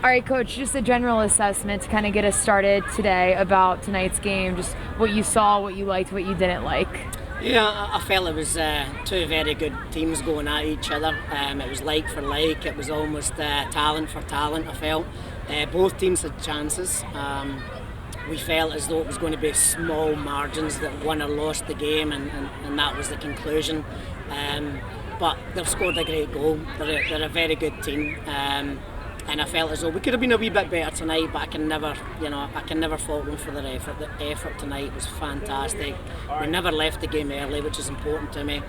All right, Coach, just a general assessment to kind of get us started today about tonight's game, just what you saw, what you liked, what you didn't like. Yeah, I felt it was two very good teams going at each other. It was like for like, it was almost talent for talent, I felt. Both teams had chances. We felt as though it was going to be small margins that won or lost the game, and that was the conclusion. But they've scored a great goal. They're a very good team. And I felt as though we could have been a wee bit better tonight, but I can never fault them for their effort. The effort tonight was fantastic. We never left the game early, which is important to me.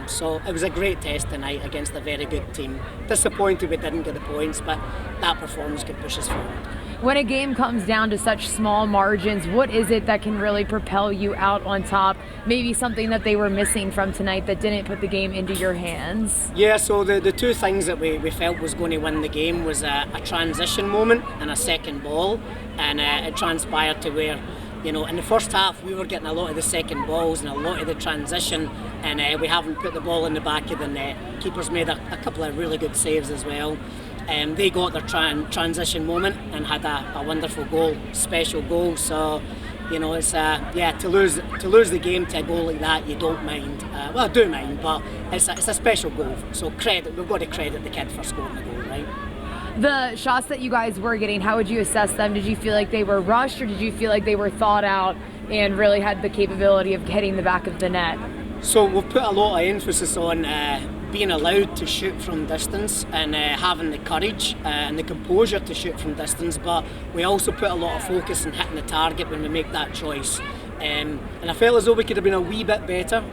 So it was a great test tonight against a very good team. Disappointed we didn't get the points, but that performance could push us forward. When a game comes down to such small margins, what is it that can really propel you out on top? Maybe something that they were missing from tonight that didn't put the game into your hands? Yeah, so the two things that we felt was going to win the game was a transition moment and a second ball, and it transpired to where, you know, in the first half we were getting a lot of the second balls and a lot of the transition, and we haven't put the ball in the back of the net. Keepers made a couple of really good saves as well. They got their transition moment and had a wonderful goal, special goal. So, you know, it's to lose the game to a goal like that, you don't mind. Well, I do mind, but it's a special goal. So we've got to credit the kid for scoring the goal, right? The shots that you guys were getting, how would you assess them? Did you feel like they were rushed, or did you feel like they were thought out and really had the capability of hitting the back of the net? So we've put a lot of emphasis on being allowed to shoot from distance and having the courage and the composure to shoot from distance, but we also put a lot of focus on hitting the target when we make that choice. And I felt as though we could have been a wee bit better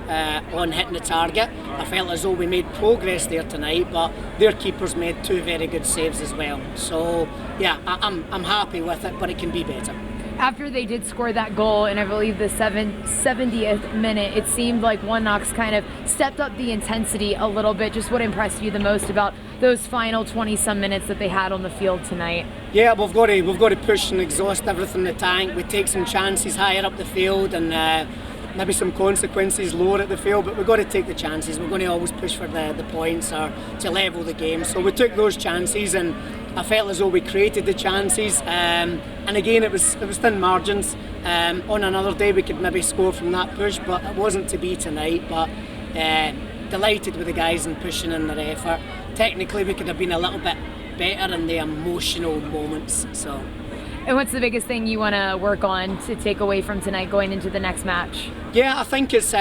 on hitting the target. I felt as though we made progress there tonight, but their keepers made two very good saves as well. So yeah, I'm happy with it, but it can be better. After they did score that goal, and I believe the 70th minute, it seemed like Knox kind of stepped up the intensity a little bit. Just what impressed you the most about those final 20-some minutes that they had on the field tonight? Yeah, we've got to push and exhaust everything in the tank. We take some chances higher up the field and maybe some consequences lower at the field, but we've got to take the chances. We're going to always push for the points or to level the game. So we took those chances, and I felt as though we created the chances. And again, it was thin margins. On another day, we could maybe score from that push, but it wasn't to be tonight. But delighted with the guys and pushing in their effort. Technically, we could have been a little bit better in the emotional moments. So. And what's the biggest thing you want to work on to take away from tonight going into the next match? Yeah, I think it's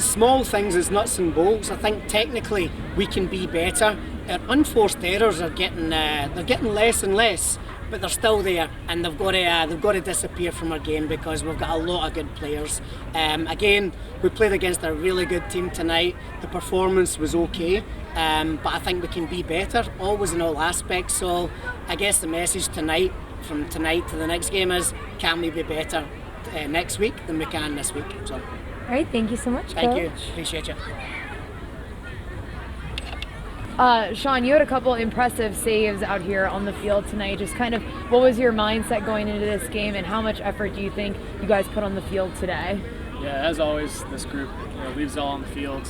small things, it's nuts and bolts. I think technically we can be better. Our unforced errors are getting less and less, but they're still there, and they've got to disappear from our game because we've got a lot of good players. Again, we played against a really good team tonight. The performance was okay, but I think we can be better, always in all aspects. So I guess the message tonight, from tonight to the next game, is can we be better next week than we can this week? So. All right, thank you so much, Thank Coach. you, appreciate you. Sean, you had a couple impressive saves out here on the field tonight. Just kind of, what was your mindset going into this game, and how much effort do you think you guys put on the field today? Yeah, as always, this group leaves it all on the field.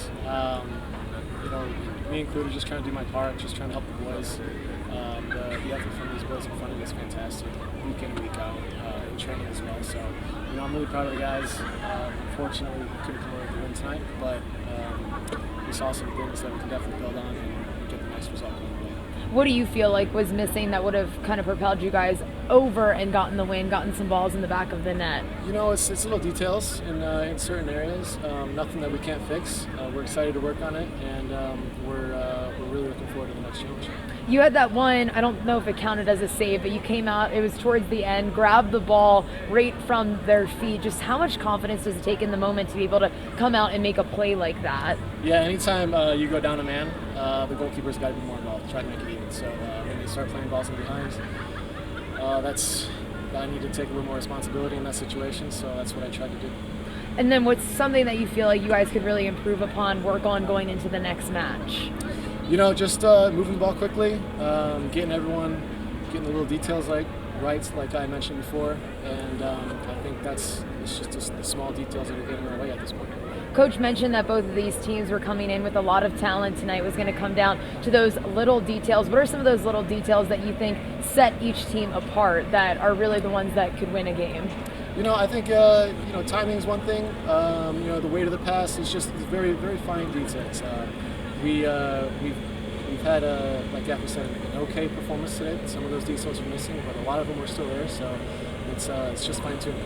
Me included, just trying to do my part, just trying to help the boys. The effort from these boys in front of me is fantastic, week in, week out, in training as well. So, I'm really proud of the guys. Unfortunately, we couldn't come away with the win tonight, but we saw some things that we can definitely build on and get the next result going. What do you feel like was missing that would have kind of propelled you guys over and gotten the win, gotten some balls in the back of the net? It's little details in certain areas, nothing that we can't fix. We're excited to work on it, and we're really looking forward to the next challenge. You had that one, I don't know if it counted as a save, but you came out, it was towards the end, grabbed the ball right from their feet. Just how much confidence does it take in the moment to be able to come out and make a play like that? Yeah, anytime you go down a man, the goalkeeper's got to be more involved, try to make it even. So when they start playing balls in behind, I need to take a little more responsibility in that situation, so that's what I tried to do. And then what's something that you feel like you guys could really improve upon, work on going into the next match? Just moving the ball quickly, getting the little details right, like I mentioned before, and I think it's just the small details that are getting in our way at this point. Coach mentioned that both of these teams were coming in with a lot of talent tonight. It was going to come down to those little details. What are some of those little details that you think set each team apart that are really the ones that could win a game? I think timing is one thing. The weight of the pass is just very, very fine details. We've had, like Gaffer said, an okay performance today. Some of those details are missing, but a lot of them are still there. So it's just fine tuning.